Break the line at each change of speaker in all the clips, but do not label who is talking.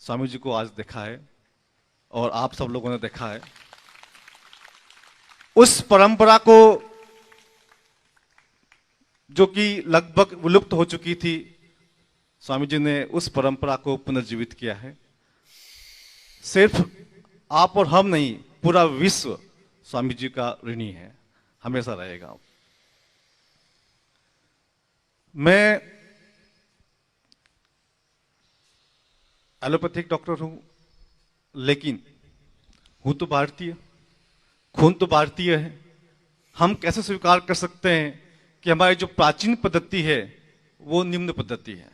स्वामी जी को आज देखा है और आप सब लोगों ने देखा है। उस परंपरा को जो कि लगभग विलुप्त हो चुकी थी, स्वामी जी ने उस परंपरा को पुनर्जीवित किया है। सिर्फ आप और हम नहीं, पूरा विश्व स्वामी जी का ऋणी है, हमेशा रहेगा। मैं एलोपैथिक डॉक्टर हूं, लेकिन हूं तो भारतीय, खून तो भारतीय है। हम कैसे स्वीकार कर सकते हैं कि हमारी जो प्राचीन पद्धति है वो निम्न पद्धति है।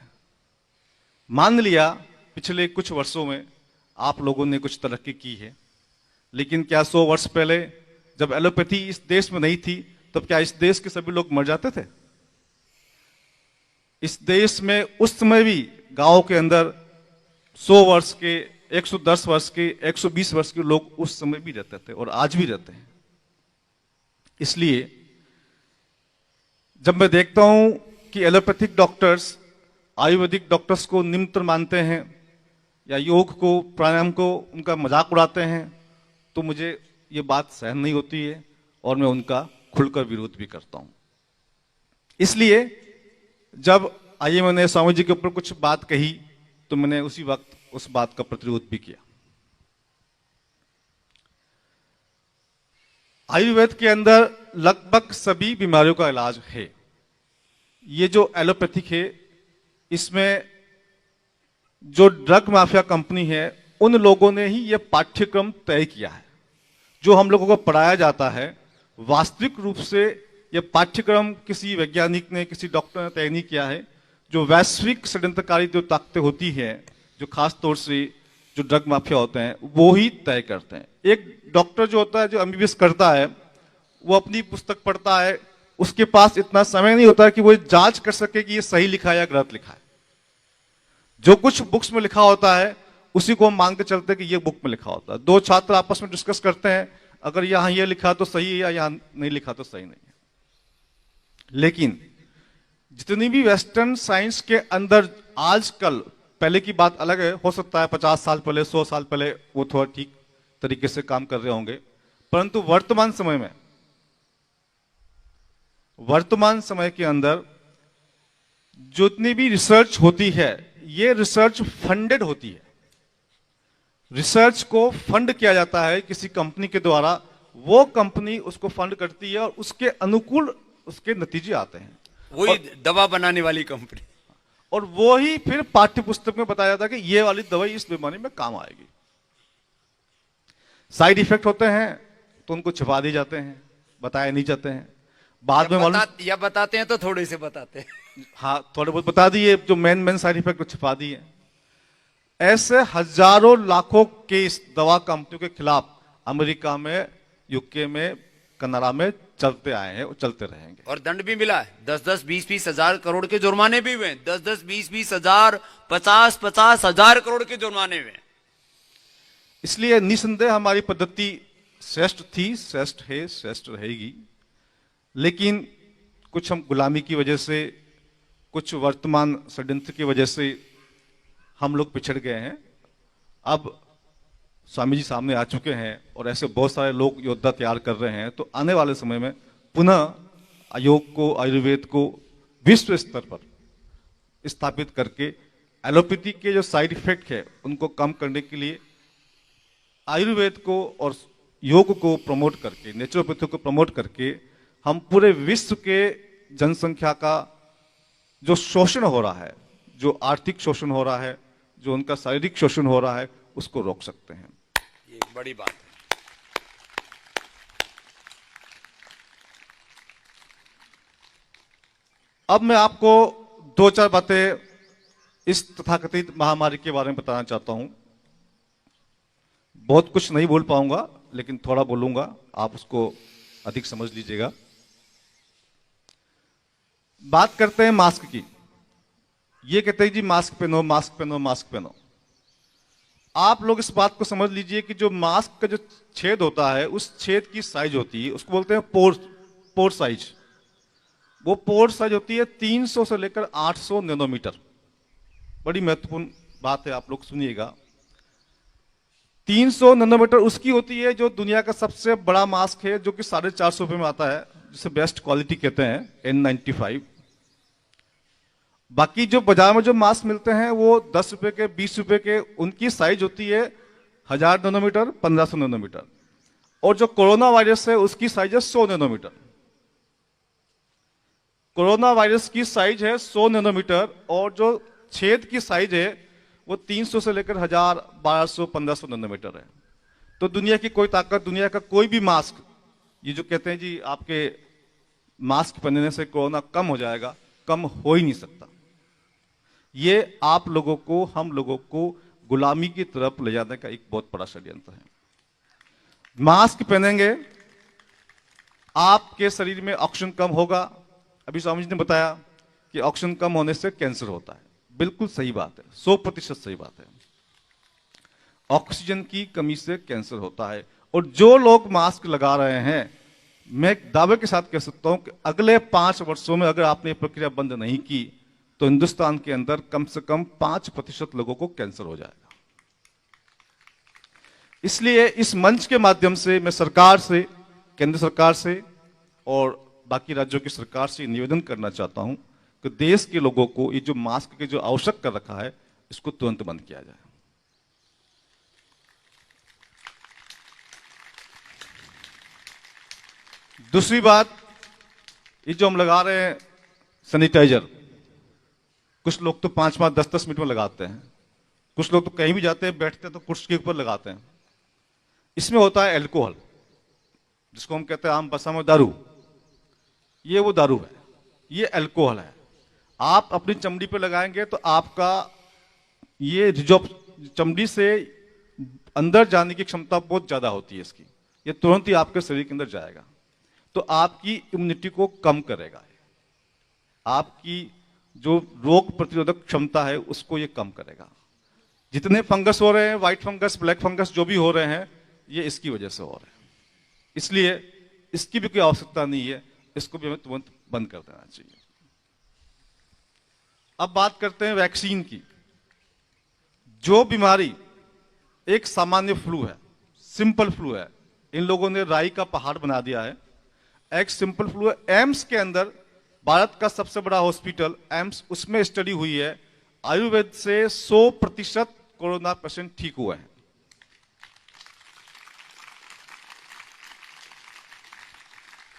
मान लिया पिछले कुछ वर्षों में आप लोगों ने कुछ तरक्की की है, लेकिन क्या 100 वर्ष पहले जब एलोपैथी इस देश में नहीं थी, तब क्या इस देश के सभी लोग मर जाते थे? इस देश में उस समय भी गांव के अंदर 100 वर्ष के, 110 वर्ष के, 120 वर्ष के लोग उस समय भी रहते थे और आज भी रहते हैं। इसलिए जब मैं देखता हूं कि एलोपैथिक डॉक्टर्स आयुर्वेदिक डॉक्टर्स को निम्नतर मानते हैं या योग को, प्राणायाम को उनका मजाक उड़ाते हैं, तो मुझे ये बात सहन नहीं होती है और मैं उनका खुलकर विरोध भी करता हूं। इसलिए जब आइए मैंने स्वामी जी के ऊपर कुछ बात कही तो मैंने उसी वक्त उस बात का प्रतिरोध भी किया। आयुर्वेद के अंदर लगभग सभी बीमारियों का इलाज है। ये जो एलोपैथिक है, इसमें जो ड्रग माफिया कंपनी है, उन लोगों ने ही ये पाठ्यक्रम तय किया है। जो हम लोगों को पढ़ाया जाता है, वास्तविक रूप से ये पाठ्यक्रम किसी वैज्ञानिक ने, किसी डॉक्टर ने तय नहीं किया है। जो वैश्विक षड्यंत्रकारी जो ताकतें होती हैं, जो खास तौर से जो ड्रग माफिया होते हैं, वो ही तय करते हैं। एक डॉक्टर जो होता है, जो एमबीबीएस करता है, वो अपनी पुस्तक पढ़ता है, उसके पास इतना समय नहीं होता कि वो जांच कर सके कि ये सही लिखा है या गलत लिखा है। जो कुछ बुक्स में लिखा होता है उसी को हम मान के चलते हैं कि ये बुक में लिखा होता है। दो छात्र आपस में डिस्कस करते हैं, अगर यहां ये लिखा तो सही है या यहां नहीं लिखा तो सही नहीं है। लेकिन जितनी भी वेस्टर्न साइंस के अंदर आजकल, पहले की बात अलग है, हो सकता है 50 साल पहले, 100 साल पहले वो थोड़ा ठीक तरीके से काम कर रहे होंगे, परंतु वर्तमान समय के अंदर जितनी भी रिसर्च होती है, ये रिसर्च फंडेड होती है। रिसर्च को फंड किया जाता है किसी कंपनी के द्वारा, वो कंपनी उसको फंड करती है और उसके अनुकूल उसके नतीजे आते हैं।
वही दवा बनाने वाली कंपनी,
और वो ही फिर पाठ्य पुस्तक में बताया जाता है कि ये वाली दवाई इस बीमारी में काम आएगी। साइड इफेक्ट होते हैं तो उनको छिपा दिए जाते हैं, बताए नहीं जाते हैं। बाद में मालूम
या बताते हैं तो थोड़े से बताते हैं।
हाँ, थोड़े बहुत बता दिए, जो मेन साइड इफेक्ट को छिपा दिए। ऐसे हजारों लाखों केस दवा कंपनियों के खिलाफ अमेरिका में, यूके में, कनाडा में चलते आए हैं और चलते रहेंगे।
और दंड भी मिला है, 10-10, 20-20 हजार करोड़ के जुर्माने भी हुए, 10-10, 20-20 हजार, 50-50 हजार करोड़ के जुर्माने हुए।
इसलिए निसंदेह हमारी पद्धति श्रेष्ठ थी, श्रेष्ठ है, श्रेष्ठ रहेगी। लेकिन कुछ हम गुलामी की वजह से, कुछ वर्तमान षड्यंत्र की वजह से हम लोग पिछड़ गए हैं। अब स्वामी जी सामने आ चुके हैं और ऐसे बहुत सारे लोग योद्धा तैयार कर रहे हैं, तो आने वाले समय में पुनः योग को, आयुर्वेद को विश्व स्तर पर स्थापित करके एलोपैथी के जो साइड इफेक्ट है उनको कम करने के लिए आयुर्वेद को और योग को प्रमोट करके, नेचुरोपैथी को प्रमोट करके हम पूरे विश्व के जनसंख्या का जो शोषण हो रहा है, जो आर्थिक शोषण हो रहा है, जो उनका शारीरिक शोषण हो रहा है, उसको रोक सकते हैं।
ये बड़ी बात है।
अब मैं आपको 2-4 बातें इस तथाकथित महामारी के बारे में बताना चाहता हूं। बहुत कुछ नहीं बोल पाऊंगा, लेकिन थोड़ा बोलूंगा, आप उसको अधिक समझ लीजिएगा। बात करते हैं मास्क की। ये कहते हैं जी मास्क पहनो, मास्क पहनो, मास्क पहनो। आप लोग इस बात को समझ लीजिए कि जो मास्क का जो छेद होता है, उस छेद की साइज होती है, उसको बोलते हैं पोर साइज। वो पोर साइज होती है 300 से लेकर 800 नैनोमीटर। बड़ी महत्वपूर्ण बात है, आप लोग सुनिएगा। 300 नैनोमीटर उसकी होती है जो दुनिया का सबसे बड़ा मास्क है, जो कि 450 रुपए में आता है, जिसे बेस्ट क्वालिटी कहते हैं, N95। बाकी जो बाजार में जो मास्क मिलते हैं वो 10 रुपए के, 20 रुपए के, उनकी साइज होती है 1000 नैनोमीटर, 1500 नैनोमीटर। और जो कोरोना वायरस है उसकी साइज है 100 नैनोमीटर। कोरोना वायरस की साइज है 100 नैनोमीटर और जो छेद की साइज है वो 300 से लेकर 1000, 1200, 1500 नैनोमीटर है। तो दुनिया की कोई ताकत, दुनिया का कोई भी मास्क, ये जो कहते हैं जी आपके मास्क पहनने से कोरोना कम हो जाएगा, कम हो ही नहीं सकता। ये आप लोगों को, हम लोगों को गुलामी की तरफ ले जाने का एक बहुत बड़ा षड्यंत्र है। मास्क पहनेंगे, आपके शरीर में ऑक्सीजन कम होगा। अभी स्वामी जी ने बताया कि ऑक्सीजन कम होने से कैंसर होता है, बिल्कुल सही बात है, 100% सही बात है। ऑक्सीजन की कमी से कैंसर होता है। और जो लोग मास्क लगा रहे हैं, मैं दावे के साथ कह सकता हूं कि अगले 5 वर्षों में अगर आपने प्रक्रिया बंद नहीं की तो हिंदुस्तान के अंदर कम से कम 5% लोगों को कैंसर हो जाएगा। इसलिए इस मंच के माध्यम से मैं सरकार से, केंद्र सरकार से और बाकी राज्यों की सरकार से निवेदन करना चाहता हूं कि देश के लोगों को ये जो मास्क के जो आवश्यक कर रखा है, इसको तुरंत बंद किया जाए। दूसरी बात, ये जो हम लगा रहे हैं सैनिटाइजर, कुछ लोग तो 5-5, 10-10 मिनट में लगाते हैं, कुछ लोग तो कहीं भी जाते हैं, बैठते हैं तो कुर्सी के ऊपर लगाते हैं। इसमें होता है अल्कोहल, जिसको हम कहते हैं आम भाषा में दारू। ये वो दारू है, ये अल्कोहल है। आप अपनी चमड़ी पे लगाएंगे तो आपका ये जो चमड़ी से अंदर जाने की क्षमता बहुत ज्यादा होती है इसकी, ये तुरंत ही आपके शरीर के अंदर जाएगा, तो आपकी इम्यूनिटी को कम करेगा, आपकी जो रोग प्रतिरोधक क्षमता है उसको ये कम करेगा। जितने फंगस हो रहे हैं, व्हाइट फंगस, ब्लैक फंगस जो भी हो रहे हैं, ये इसकी वजह से हो रहे हैं। इसलिए इसकी भी कोई आवश्यकता नहीं है, इसको भी हमें तुरंत बंद कर देना चाहिए। अब बात करते हैं वैक्सीन की। जो बीमारी एक सामान्य फ्लू है, सिंपल फ्लू है, इन लोगों ने राई का पहाड़ बना दिया है। एक सिंपल फ्लू है, एम्स के अंदर, भारत का सबसे बड़ा हॉस्पिटल एम्स, उसमें स्टडी हुई है, आयुर्वेद से 100% कोरोना पेशेंट ठीक हुए हैं।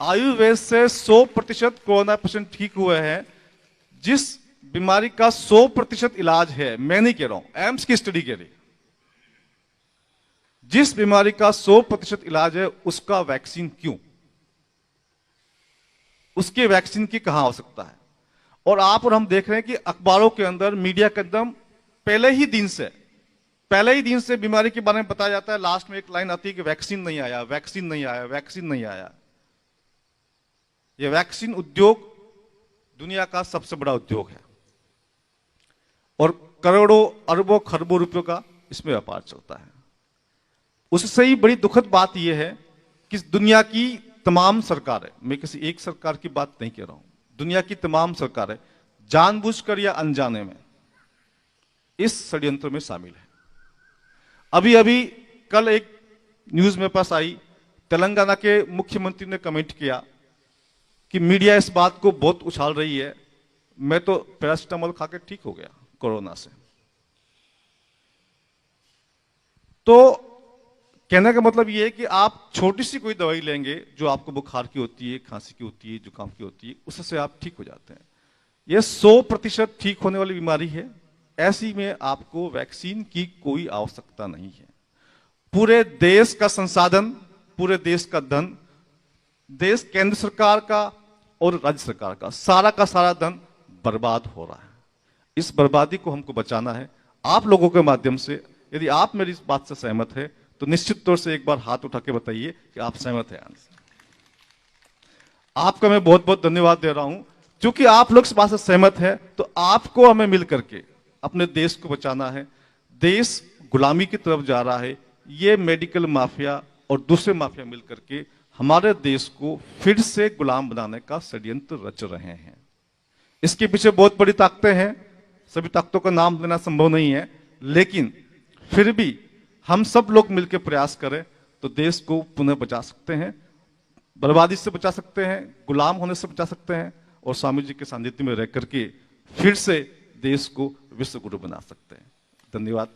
आयुर्वेद से 100% कोरोना पेशेंट ठीक हुए हैं। जिस बीमारी का 100% इलाज है, मैं नहीं कह रहा हूं, एम्स की स्टडी कह रही है, जिस बीमारी का 100% इलाज है उसका वैक्सीन क्यों? उसके वैक्सीन की कहां आवश्यकता है? और आप और हम देख रहे हैं कि अखबारों के अंदर, मीडिया के अंदर पहले ही दिन से बीमारी के बारे में बताया जाता है। लास्ट में एक लाइन आती है कि वैक्सीन नहीं आया, वैक्सीन नहीं आया, वैक्सीन नहीं आया। यह वैक्सीन उद्योग दुनिया का सबसे बड़ा उद्योग है और करोड़ों, अरबों, खरबों रुपयों का इसमें व्यापार चलता है। उससे ही बड़ी दुखद बात यह है कि दुनिया की तमाम सरकारें, मैं किसी एक सरकार की बात नहीं कह रहा हूं, दुनिया की तमाम सरकारें जानबूझकर या अनजाने में इस षड्यंत्र में शामिल है। अभी अभी कल एक न्यूज मेरे पास आई, तेलंगाना के मुख्यमंत्री ने कमेंट किया कि मीडिया इस बात को बहुत उछाल रही है, मैं तो पैरासिटामोल खा के ठीक हो गया कोरोना से। तो कहने का मतलब यह है कि आप छोटी सी कोई दवाई लेंगे जो आपको बुखार की होती है, खांसी की होती है, जुकाम की होती है, उससे आप ठीक हो जाते हैं। यह 100% ठीक होने वाली बीमारी है। ऐसी में आपको वैक्सीन की कोई आवश्यकता नहीं है। पूरे देश का संसाधन, पूरे देश का धन, देश केंद्र सरकार का और राज्य सरकार का सारा धन बर्बाद हो रहा है। इस बर्बादी को हमको बचाना है। आप लोगों के माध्यम से, यदि आप मेरी इस बात से सहमत है तो निश्चित तौर से एक बार हाथ उठा के बताइए कि आप सहमत हैं। आपका मैं बहुत बहुत धन्यवाद दे रहा हूं। क्योंकि आप लोग इस बात से सहमत है तो आपको हमें मिल करके अपने देश को बचाना है। देश गुलामी की तरफ जा रहा है। ये मेडिकल माफिया और दूसरे माफिया मिल करके हमारे देश को फिर से गुलाम बनाने का षड्यंत्र रच रहे हैं। इसके पीछे बहुत बड़ी ताकतें हैं, सभी ताकतों का नाम लेना संभव नहीं है, लेकिन फिर भी हम सब लोग मिलकर प्रयास करें तो देश को पुनः बचा सकते हैं, बर्बादी से बचा सकते हैं, गुलाम होने से बचा सकते हैं और स्वामी जी के सानिध्य में रह करके फिर से देश को विश्व गुरु बना सकते हैं। धन्यवाद।